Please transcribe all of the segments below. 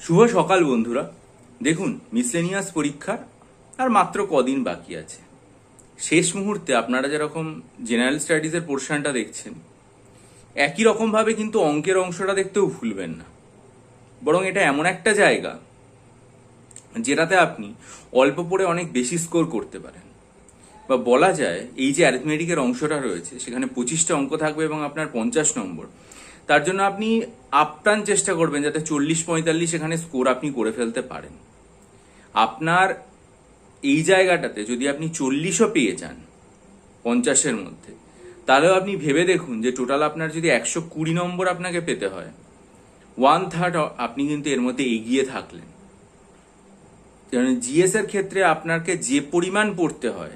শুভ সকাল বন্ধুরা। দেখুন, মিসলেনিয়াস পরীক্ষার আর মাত্র কদিন বাকি আছে। শেষ মুহূর্তে আপনারা যেরকম জেনারেল স্টাডিজের পোর্শনটা দেখছেন, একই রকমভাবে কিন্তু অঙ্কের অংশটা দেখতেও ভুলবেন না। বরং এটা এমন একটা জায়গা যেটাতে আপনি অল্প পড়ে অনেক বেশি স্কোর করতে পারেন। বা বলা যায়, এই যে অ্যারিথমেটিকের অংশটা রয়েছে, সেখানে 25টা অঙ্ক থাকবে এবং আপনার 50 নম্বর। তার জন্য আপনি আপ্রাণ চেষ্টা করবেন যাতে 40-45 এখানে স্কোর আপনি করে ফেলতে পারেন। আপনার এই জায়গাটাতে যদি আপনি 40ও পেয়ে যান 50-এর মধ্যে, তাহলেও আপনি ভেবে দেখুন যে টোটাল আপনার যদি 120 নম্বর আপনাকে পেতে হয়, 1/3 আপনি কিন্তু এর মধ্যে এগিয়ে থাকলেন। কারণ জিএস এর ক্ষেত্রে আপনাকে যে পরিমাণ পড়তে হয়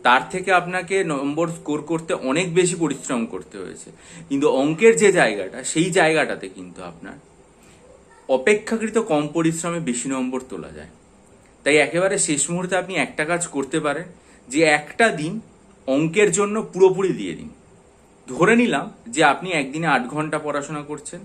তার থেকে আপনাকে নম্বর স্কোর করতে অনেক বেশি পরিশ্রম করতে হয়েছে। কিন্তু অঙ্কের যে জায়গাটা, সেই জায়গাটাতে কিন্তু আপনার অপেক্ষাকৃত কম পরিশ্রমে বেশি নম্বর তোলা যায়। তাই একেবারে শেষ মুহূর্তে আপনি একটা কাজ করতে পারেন, যে একটা দিন অঙ্কের জন্য পুরোপুরি দিয়ে দিন। ধরে নিলাম যে আপনি একদিনে 8 ঘন্টা পড়াশোনা করছেন।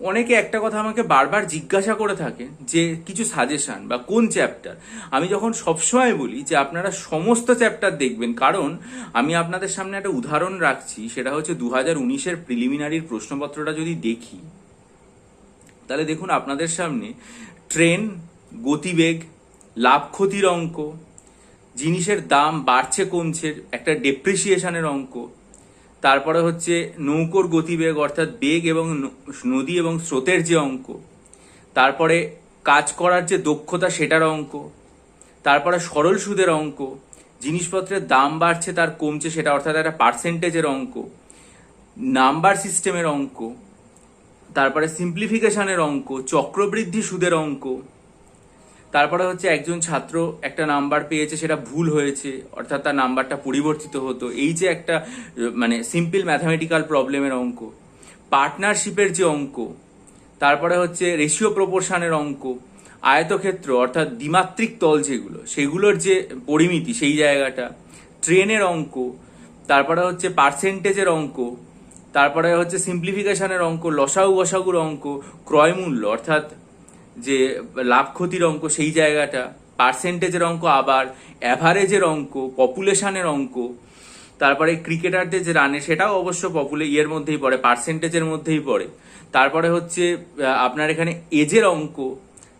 অনেকে একটা কথা আমাকে বারবার জিজ্ঞাসা করে থাকেন যে কিছু সাজেশন বা কোন চ্যাপ্টার। আমি যখন সবসময় বলি যে আপনারা সমস্ত চ্যাপ্টার দেখবেন, কারণ আমি আপনাদের সামনে একটা উদাহরণ রাখছি, সেটা হচ্ছে 2019-এর প্রিলিমিনারির প্রশ্নপত্রটা যদি দেখি, তাহলে দেখুন আপনাদের সামনে ট্রেন, গতিবেগ, লাভ ক্ষতির অঙ্ক, জিনিসের দাম বাড়ছে কমছে একটা ডেপ্রিসিয়েশনের অঙ্ক, তারপরে হচ্ছে নৌকোর গতিবেগ অর্থাৎ বেগ এবং নদী এবং স্রোতের যে অঙ্ক, তারপরে কাজ করার যে দক্ষতা সেটার অঙ্ক, তারপরে সরল সুদের অঙ্ক, জিনিসপত্রের দাম বাড়ছে তার কমছে সেটা অর্থাৎ একটা পার্সেন্টেজের অঙ্ক, নাম্বার সিস্টেমের অঙ্ক, তারপরে সিম্পলিফিকেশনের অঙ্ক, চক্রবৃদ্ধি সুদের অঙ্ক, তারপরে হচ্ছে একজন ছাত্র একটা নাম্বার পেয়েছে সেটা ভুল হয়েছে অর্থাৎ তার নাম্বারটা পরিবর্তিত হতো, এই যে একটা মানে সিম্পল ম্যাথামেটিক্যাল প্রবলেমের অঙ্ক, পার্টনারশিপের যে অঙ্ক, তারপরে হচ্ছে রেশিও প্রপোর্শনের অঙ্ক, আয়তক্ষেত্র অর্থাৎ দ্বিমাত্রিক তল যেগুলো সেগুলোর যে পরিমিতি সেই জায়গাটা, ট্রেনের অঙ্ক, তারপরে হচ্ছে পার্সেন্টেজের অঙ্ক, তারপরে হচ্ছে সিম্পলিফিকেশনের অঙ্ক, লসাগু গসাগুর অঙ্ক, ক্রয় মূল্য অর্থাৎ যে লাভ ক্ষতির অঙ্ক সেই জায়গাটা, পার্সেন্টেজের অঙ্ক, আবার অ্যাভারেজের অঙ্ক, পপুলেশনের অঙ্ক, তারপরে ক্রিকেটারদের যে রানে সেটাও অবশ্য ইয়ের মধ্যেই পড়ে, পার্সেন্টেজের মধ্যেই পড়ে। তারপরে হচ্ছে আপনার এখানে এজের অঙ্ক।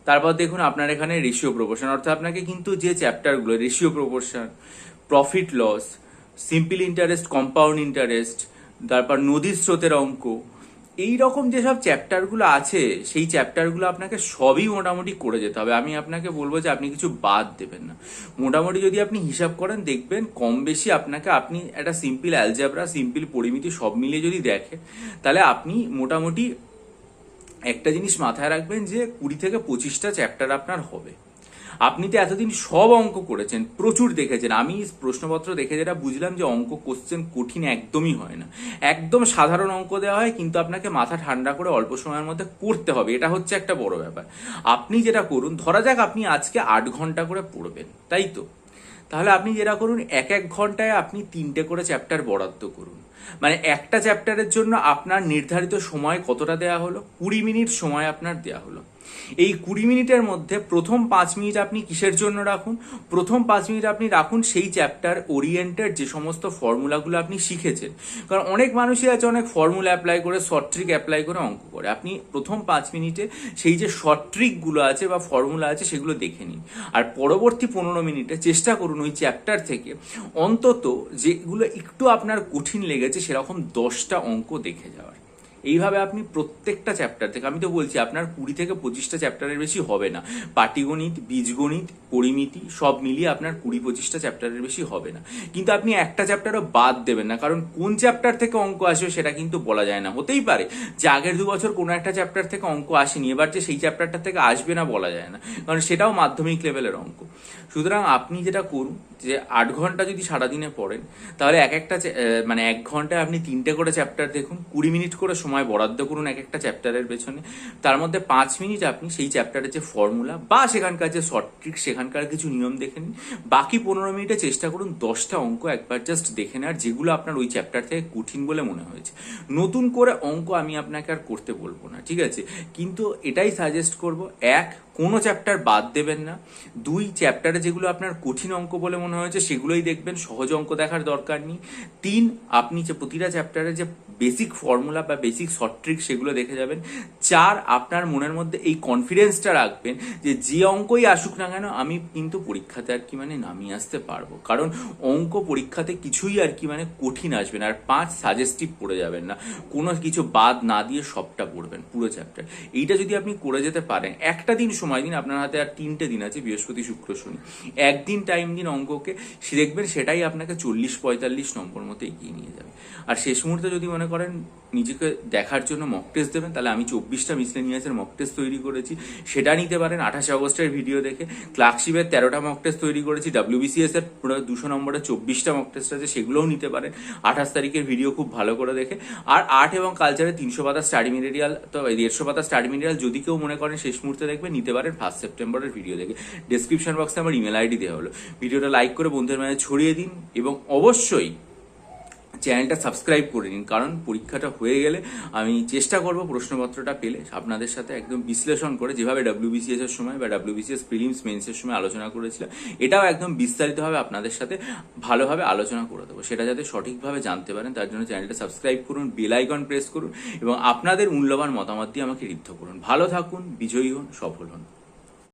তারপর দেখুন আপনার এখানে রেশিও প্রপোর্শন, অর্থাৎ আপনাকে কিন্তু যে চ্যাপ্টারগুলো ratio proportion, profit loss, simple interest, compound interest, তারপর নদীর স্রোতের অঙ্ক, এই রকম যেসব চ্যাপ্টারগুলো আছে সেই চ্যাপ্টারগুলো আপনাকে সবই মোটামুটি করে যেতে হবে। আমি আপনাকে বলবো যে আপনি কিছু বাদ দেবেন না। মোটামুটি যদি আপনি হিসাব করেন দেখবেন কম বেশি আপনি একটা সিম্পল অ্যালজেব্রা, সিম্পল পরিমিতি সব মিলিয়ে যদি দেখেন, তাহলে আপনি মোটামুটি একটা জিনিস মাথায় রাখবেন যে 20 থেকে 25টা চ্যাপ্টার আপনার হবে। আপনি তো এতদিন সব অঙ্ক করেছেন, প্রচুর দেখেছেন। আমি প্রশ্নপত্র দেখে যেটা বুঝলাম যে অঙ্ক কোশ্চেন কঠিন একদমই হয় না, একদম সাধারণ অঙ্ক দেওয়া হয়, কিন্তু আপনাকে মাথা ঠান্ডা করে অল্প সময়ের মধ্যে করতে হবে, এটা হচ্ছে একটা বড় ব্যাপার। আপনি যেটা করুন, ধরা যাক আপনি আজকে 8 ঘন্টা করে পড়বেন, তাই তো? তাহলে আপনি যেটা করুন, এক এক ঘন্টায় আপনি 3টে করে চ্যাপ্টার বরাদ্দ করুন। মানে একটা চ্যাপ্টারের জন্য আপনার নির্ধারিত সময় কতটা দেয়া হলো? 20 মিনিট সময় আপনার দেয়া হলো। এই 20 মিনিটের মধ্যে প্রথম 5 মিনিট আপনি কিসের জন্য রাখুন? প্রথম 5 মিনিট আপনি রাখুন সেই চ্যাপ্টার ওরিয়েন্টেড যে সমস্ত ফর্মুলাগুলো আপনি শিখেছেন। কারণ অনেক মানুষই আছে অনেক ফর্মুলা অ্যাপ্লাই করে, শর্ট ট্রিক অ্যাপ্লাই করে অঙ্ক করে। আপনি প্রথম 5 মিনিটে সেই যে শর্ট ট্রিকগুলো আছে বা ফর্মুলা আছে সেগুলো দেখে নিন। আর পরবর্তী 15 মিনিটে চেষ্টা করুন ওই চ্যাপ্টার থেকে অন্তত যেগুলো একটু আপনার কঠিন লেগেছে সেরকম 10টা অঙ্ক দেখে যাওয়ার। এইভাবে আপনি প্রত্যেকটা চ্যাপ্টার থেকে, আমি তো বলছি আপনার 20 থেকে 25টা চ্যাপ্টারের বেশি হবে না। পাটিগণিত, বীজগণিত, পরিমিতি সব মিলিয়ে আপনার 20-25টা চ্যাপ্টারের বেশি হবে না। কিন্তু আপনি একটা চ্যাপ্টারও বাদ দেবেন না, কারণ কোন চ্যাপ্টার থেকে অঙ্ক আসবে সেটা কিন্তু বলা যায় না। হতেই পারে যে আগের 2 বছর কোনো একটা চ্যাপ্টার থেকে অঙ্ক আসেনি, এবার যে সেই চ্যাপ্টারটা থেকে আসবে না বলা যায় না, কারণ সেটাও মাধ্যমিক লেভেলের অঙ্ক। সুতরাং আপনি যেটা করুন, যে 8 ঘন্টা যদি সারাদিনে পড়েন, তাহলে এক একটা মানে 1 ঘন্টায় আপনি 3টে করে চ্যাপ্টার দেখুন, 20 মিনিট করে সময় সময় বরাদ্দ করুন এক একটা চ্যাপ্টারের পেছনে, তার মধ্যে 5 মিনিট আপনি সেই চ্যাপ্টারের যে ফর্মুলা বা সেখানকার যে শর্ট ট্রিক, সেখানকার কিছু নিয়ম দেখে নিন। বাকি 15 মিনিটে চেষ্টা করুন 10টা অঙ্ক একবার জাস্ট দেখে নেওয়ার, যেগুলো আপনার ওই চ্যাপ্টার থেকে কঠিন বলে মনে হয়েছে। নতুন করে অঙ্ক আমি আপনাকে আর করতে বলবো না, ঠিক আছে, কিন্তু এটাই সাজেস্ট করব, এক, কোনো চ্যাপ্টার বাদ দেবেন না। 2, চ্যাপ্টারে যেগুলো আপনার কঠিন অঙ্ক বলে মনে হয়েছে সেগুলোই দেখবেন, সহজ অঙ্ক দেখার দরকার নেই। 3, আপনি যে প্রতিটা চ্যাপ্টারে যে বেসিক ফর্মুলা বা বেসিক শর্ট ট্রিক সেগুলো দেখে যাবেন। 4, আপনার মনের মধ্যে এই কনফিডেন্সটা রাখবেন যে যে অঙ্কই আসুক না কেন আমি কিন্তু পরীক্ষাতে আর কি মানে নামিয়ে আসতে পারবো, কারণ অঙ্ক পরীক্ষাতে কিছুই আর কি মানে কঠিন আসবে না। আর 5, সাজেস্টিভ পড়ে যাবেন না, কোনো কিছু বাদ না দিয়ে সবটা পড়বেন পুরো চ্যাপ্টার। এইটা যদি আপনি করে যেতে পারেন, একটা দিন সময় দিন, আপনার হাতে আর 3টে দিন আছে, বৃহস্পতি শুক্র শনি, একদিন টাইম দিন অঙ্ককে, সে দেখবেন সেটাই আপনাকে 40-45 নম্বর মতো এগিয়ে নিয়ে যাবে। আর শেষ মুহূর্তে যদি মনে করেন নিজেকে দেখার জন্য মক টেস্ট দেবেন, তাহলে আমি 24টা মিসলেনিয়াসের মক টেস্ট তৈরি করেছি, সেটা নিতে পারেন 28 আগস্টের ভিডিও দেখে। ক্লার্কশিপের 13টা মক টেস্ট তৈরি করেছি, WBCS এর পুরো 200 নম্বরের 24টা মক টেস্ট আছে, সেগুলোও নিতে পারেন 28 তারিখের ভিডিও খুব ভালো করে দেখে। আর আর্ট এবং কালচারের 300 পাতা স্টাডি মেটেরিয়াল, তো 150 পাতা স্টাডি মেটেরিয়াল যদি কেউ মনে করেন শেষ মুহূর্তে দেখবেন, নিতে পারেন 1 সেপ্টেম্বরের ভিডিও দেখে। ডেসক্রিপশন বক্সে আমার ইমেল আইডি দেওয়া হলো। ভিডিওটা লাইক করে বন্ধুদের মাঝে ছড়িয়ে দিন এবং অবশ্যই চ্যানেলটা সাবস্ক্রাইব করে নিন, কারণ পরীক্ষাটা হয়ে গেলে আমি চেষ্টা করব প্রশ্নপত্রটা পেলে আপনাদের সাথে একদম বিশ্লেষণ করে, যেভাবে WBCS এর সময় বা WBCS প্রিলিমস মেন্সের সময় আলোচনা করেছিলাম, এটাও একদম বিস্তারিতভাবে আপনাদের সাথে ভালোভাবে আলোচনা করে দেবো। সেটা যাতে সঠিকভাবে জানতে পারেন, তার জন্য চ্যানেলটা সাবস্ক্রাইব করুন, বেল আইকন প্রেস করুন এবং আপনাদের মূল্যবান মতামত দিয়ে আমাকে ঋদ্ধ করুন। ভালো থাকুন, বিজয়ী হন, সফল হন।